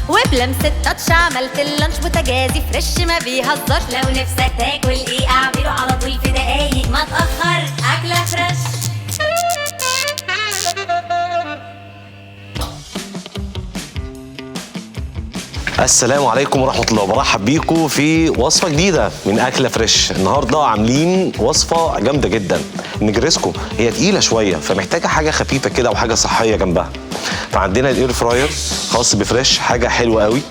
وبلمسة تاتش عملت اللانش بوتاجازي فريش ما بيهزرش. لو نفسك تاكل ايه اعمله على طول في دقايق ما تأخر. أكلة فريش. السلام عليكم ورحمة الله، برحب بيكم في وصفة جديدة من أكلة فريش. النهاردة عاملين وصفة جامدة جدا. نجرسكو هي تقيلة شوية فمحتاجة حاجة خفيفة كده وحاجة صحية جنبها. فعندنا الاير فراير خاص بفريش، حاجة حلوة قوي.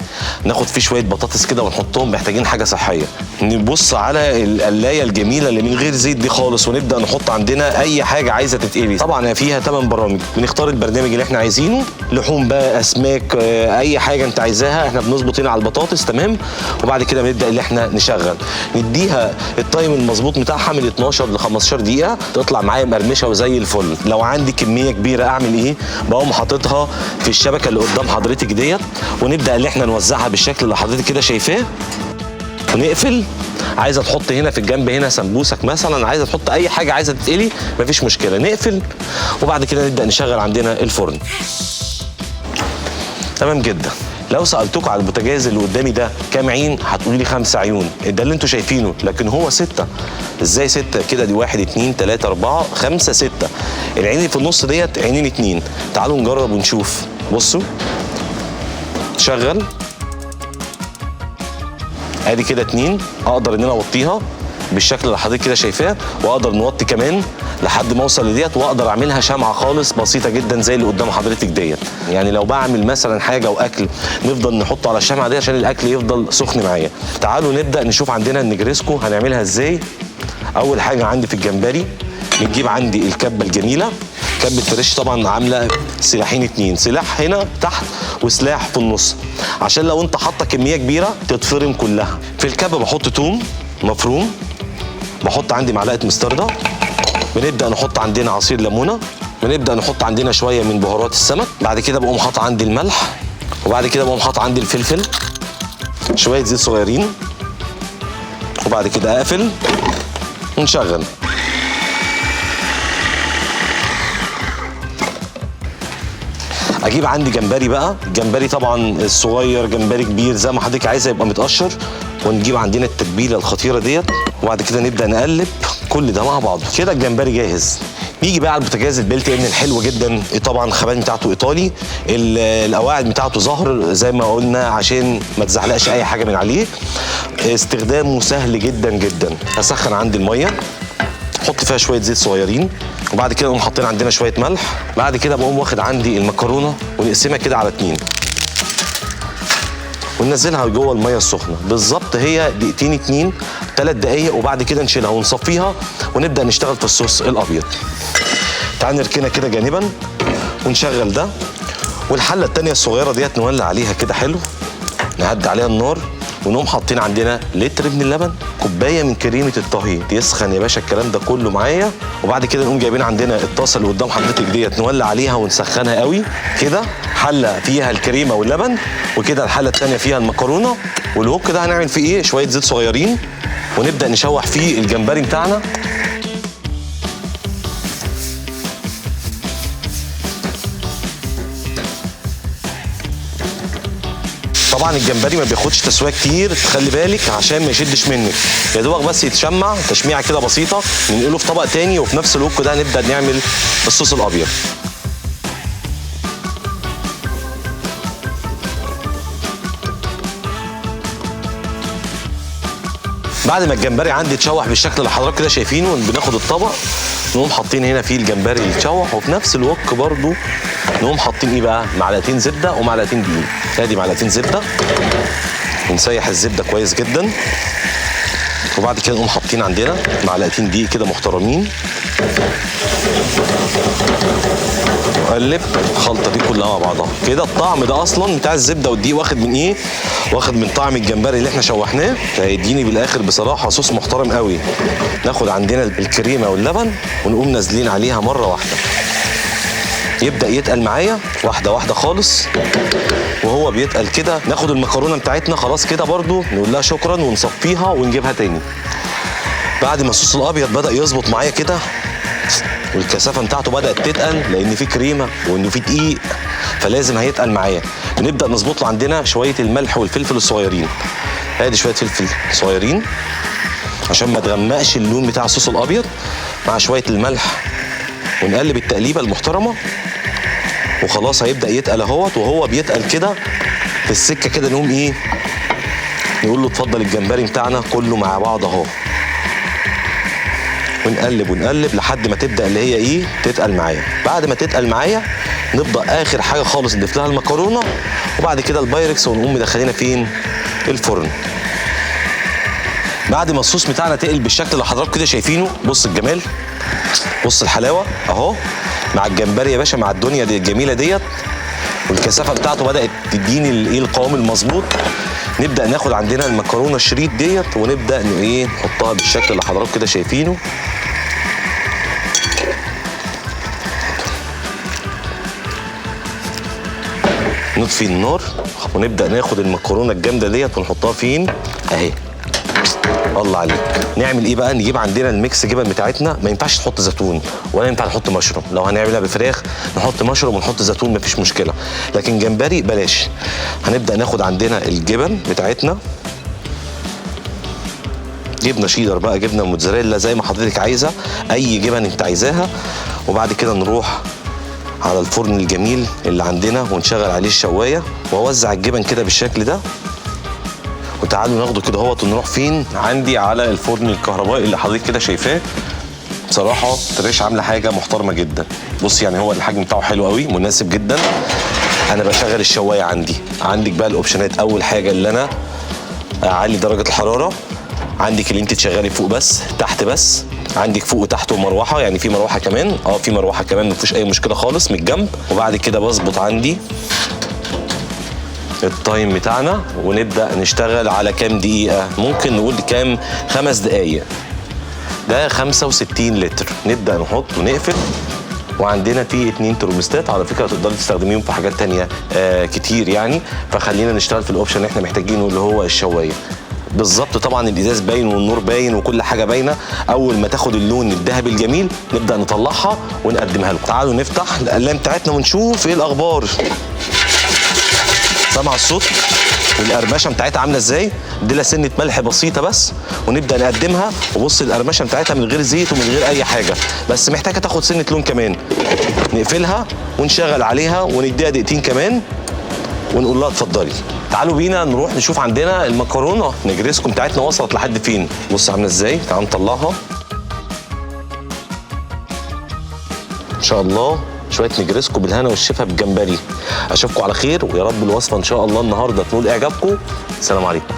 ناخد فيه شوية بطاطس كده ونحطهم، محتاجين حاجة صحية. نبص على القلاية الجميلة اللي من غير زيت دي خالص، ونبدأ نحط عندنا أي حاجة عايزة تتقلي. طبعا فيها 8 برامج، بنختار البرنامج اللي احنا عايزينه، لحوم بقى، أسماك، أي حاجة أنت عايزاها. احنا بنظبط هنا على البطاطس تمام، وبعد كده بنبدأ اللي احنا نشغل، نديها التايم المظبوط بتاعها من 12 ل 15 دقيقة، تطلع معايا مقرمشة وزي الفل. لو عندي كمية كبيرة أعمل إيه؟ بقوم حاططها في الشبكة اللي قدام حضرتك ديت، ونبدأ اللي احنا نوزعها بالشكل اللي حضرتك كده شايفاه، ونقفل. عايزه تحط هنا في الجنب هنا سمبوسك مثلا، عايزه تحط اي حاجه عايزه تتقلي، مفيش مشكله، نقفل وبعد كده نبدا نشغل عندنا الفرن. تمام جدا. لو سالتكم على البوتاجاز اللي قدامي ده كام عين هتقولي لي 5 عيون، ده اللي انتوا شايفينه، لكن هو 6. ازاي 6 كده؟ دي 1 2 3 4 5 6. العين اللي في النص ديت عينين 2. تعالوا نجرب ونشوف. بصوا شغل، ادي كده 2. اقدر ان انا اوطيها بالشكل اللي حضرتك كده شايفاه، واقدر نوطي كمان لحد ما اوصل لديت، واقدر اعملها شمعه خالص بسيطه جدا زي اللي قدام حضرتك ديت. يعني لو بعمل مثلا حاجه واكل نفضل نحطه على الشمعه دي عشان الاكل يفضل سخن معايا. تعالوا نبدا نشوف عندنا النجريسكو هنعملها ازاي. اول حاجه عندي في الجمبري بنجيب عندي الكبه الجميله، كبه فريش طبعا عامله سلاحين 2، سلاح هنا تحت وسلاح في النص، عشان لو انت حاطه كميه كبيره تتفرم كلها. في الكبه بحط توم مفروم، بحط عندي معلقه مستردة، بنبدا نحط عندنا عصير ليمونه، بنبدا نحط عندنا شويه من بهارات السمك. بعد كده بقوم حاطط عندي الملح، وبعد كده بقوم حاطط عندي الفلفل، شويه زيت صغيرين، وبعد كده اقفل ونشغل. اجيب عندي جمبري بقى، جمبري طبعا الصغير، جمبري كبير زي ما حضرتك عايزه يبقى متقشر، ونجيب عندنا التتبيله الخطيره ديت، وبعد كده نبدا نقلب كل ده مع بعضه. كده الجمبري جاهز. نيجي بقى على البوتاجاز البلت ان الحلو جدا، طبعا الخبان بتاعته ايطالي، القواعد بتاعته زهر زي ما قلنا عشان ما تزحلقش اي حاجه من عليه. استخدامه سهل جدا جدا. اسخن عندي الميه، احط فيها شويه زيت صغيرين، وبعد كده نقوم حاطين عندنا شويه ملح. بعد كده بقوم واخد عندي المكرونه ونقسمها كده على 2، وننزلها جوه الميه السخنه بالظبط، هي دقيقتين 2 3 دقايق، وبعد كده نشيلها ونصفيها ونبدا نشتغل في الصوص الابيض. تعال نركنها كده جانبا ونشغل ده، والحله الثانيه الصغيره ديت نولع عليها كده حلو، نهدي عليها النار، ونقوم حاطين عندنا لتر من اللبن، كوبايه من كريمه الطهي، يسخن يا باشا الكلام ده كله معايا. وبعد كده نقوم جايبين عندنا الطاسه اللي قدام حضرتك ديت، نولع عليها ونسخنها قوي كده، حله فيها الكريمه واللبن، وكده الحله الثانيه فيها المكرونه، والهوك ده هنعمل فيه ايه؟ شويه زيت صغيرين، ونبدا نشوح فيه الجمبري بتاعنا. طبعا الجمبري ما بياخدش تسويه كتير، خلي بالك عشان ما يشدش منك، يا دوبك بس يتشمع تشميعه كده بسيطه، ننقله في طبق تاني، وفي نفس الوقت ده هنبدا نعمل الصوص الابيض. بعد ما الجمبري عندي اتشوح بالشكل اللي حضرتك كده شايفينه، بناخد الطبق نقوم حاطين هنا فيه الجمبري اللي اتشوح، وفي نفس الوقت برضو نقوم حاطين ايه بقى؟ معلقتين زبده ومعلقتين دقيق. ادي معلقتين زبده، ونسيح الزبده كويس جدا، وبعد كده نقوم حاطين عندنا معلقتين دقيق كده محترمين، وقلب الخلطه دي كلها مع بعضها كده. الطعم ده اصلا بتاع الزبده والدقيق واخد من ايه؟ واخد من طعم الجمبري اللي احنا شوحناه، هيديني بالاخر بصراحه صوص محترم قوي. ناخد عندنا الكريمه واللبن ونقوم نازلين عليها مره واحده، يبدا يتقل معايا واحده واحده خالص. وهو بيتقل كده ناخد المكرونه بتاعتنا خلاص كده برضو، نقول لها شكرا ونصفيها ونجيبها تاني. بعد ما الصوص الابيض بدا يظبط معايا كده والكثافه بتاعته بدات تتقل لان في كريمه وانه في دقيق، فلازم هيتقل معايا. بنبدا نظبط له عندنا شويه الملح والفلفل الصغيرين. ادي شويه فلفل صغيرين عشان ما تغمقش اللون بتاع الصوص الابيض، مع شويه الملح، ونقلب التقليبه المحترمه. وخلاص هيبدا يتقل اهوت. وهو بيتقل كده في السكه كده نقوم ايه، نقول له اتفضل الجمبري بتاعنا كله مع بعض اهو. ونقلب ونقلب لحد ما تبدا اللي هي ايه، تتقل معايا. بعد ما تتقل معايا نبدا اخر حاجه خالص نضيف لها المكرونه، وبعد كده البايركس، ونقوم مدخلينها فين، الفرن. بعد ما الصوص بتاعنا تقل بالشكل اللي حضراتكم كده شايفينه، بص الجمال، بص الحلاوه اهو مع الجمبري يا باشا، مع الدنيا دي الجميله ديت، والكثافه بتاعته بدات تديني الايه، القوام المظبوط. نبدا ناخد عندنا المكرونه الشريط ديت، ونبدا ايه، نحطها بالشكل اللي حضراتكم كده شايفينه. نطفي النار ونبدا ناخد المكرونه الجامده ديت ونحطها فين اهي. الله عليك. نعمل ايه بقى، نجيب عندنا الميكس جبن بتاعتنا. ما ينفعش تحط زيتون ولا ينفع نحط مشروم. لو هنعملها بفراخ نحط مشروم ونحط زيتون مفيش مشكله، لكن جمبري بلاش. هنبدا ناخد عندنا الجبن بتاعتنا، جبنه شيدر بقى، جبنه موتزاريلا، زي ما حضرتك عايزه، اي جبن انت عايزاها. وبعد كده نروح على الفرن الجميل اللي عندنا ونشغل عليه الشوايه، واوزع الجبن كده بالشكل ده. وتعالوا ناخده كده اهوت ونروح فين، عندي على الفرن الكهربائي اللي حضرتك كده شايفاه. بصراحه تريش عامله حاجه محترمه جدا. بص يعني هو الحجم بتاعه حلو قوي، مناسب جدا. انا بشغل الشوايه عندك بقى الاوبشنات. اول حاجه اللي انا اعلي درجه الحراره، عندك اللي انت تشغلي فوق بس تحت بس، عندك فوق وتحت ومروحه، يعني في مروحه كمان، في مروحه كمان مفيش اي مشكله خالص من الجنب. وبعد كده بظبط عندي التايم بتاعنا، ونبدا نشتغل على كام دقيقه، ممكن نقول كام، 5 دقايق. ده 65 لتر. نبدا نحط ونقفل. وعندنا في 2 ترموستات، على فكره تقدري تستخدميهم في حاجات تانية كتير يعني. فخلينا نشتغل في الاوبشن اللي احنا محتاجينه اللي هو الشوايه. بالظبط طبعا الازاز باين والنور باين وكل حاجه باينه. اول ما تاخد اللون الذهبي الجميل نبدا نطلعها ونقدمها لكم. تعالوا نفتح الاقلام بتاعتنا ونشوف ايه الاخبار. سامع الصوت والقرمشه بتاعتها عامله ازاي؟ اديلها سنه ملح بسيطه بس ونبدا نقدمها. وبص القرمشه بتاعتها من غير زيت ومن غير اي حاجه، بس محتاجه تاخد سنه لون كمان. نقفلها ونشغل عليها ونديها دقيقتين كمان ونقول لها اتفضلي. تعالوا بينا نروح نشوف عندنا المكرونه نجريسكو بتاعتنا وصلت لحد فين. بص عامله ازاي، تعالوا نطلعها ان شاء الله. شويه نجريسكو بالهنا والشفا بالجمبري. اشوفكم على خير، ويا رب الوصفه ان شاء الله النهارده تنول اعجابكم. السلام عليكم.